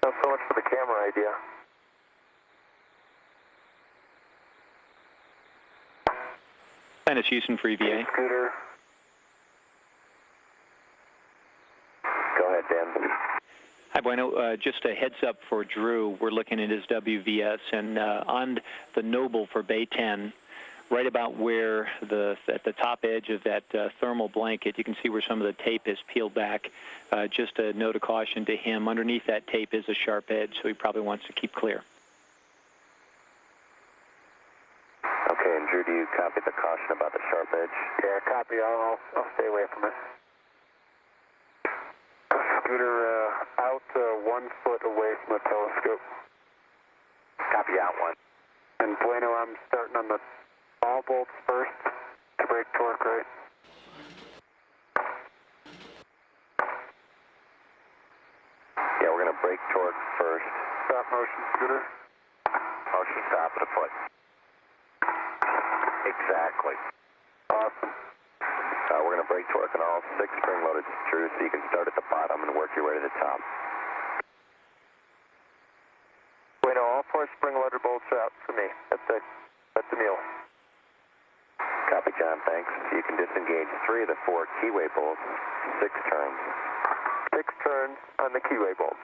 Not so much for the camera idea. Planet Houston for EVA. Scooter. Go ahead, Dan. Hi, Bueno. Just a heads up for Drew. We're looking at his WVS, and on the Noble for Bay 10, right about where at the top edge of that thermal blanket, you can see where some of the tape is peeled back. Just a note of caution to him. Underneath that tape is a sharp edge, so he probably wants to keep clear. Okay, and Drew, do you copy the caution about the sharp edge? Yeah, copy. I'll stay away from it. Scooter out 1 foot away from the telescope. Copy out 1. And Bueno, I'm starting on the ball bolts first to break torque, right? Yeah, we're going to break torque first. Stop motion, Scooter. Motion stop at a foot. Exactly. Awesome. We're going to break torque on all 6 spring-loaded, Drew, so you can start at the bottom and work your way to the top. Bueno, all 4 spring-loaded bolts are out for me. That's the mule. Copy, John, thanks. You can disengage 3 of the 4 keyway bolts, 6 turns. 6 turns on the keyway bolts.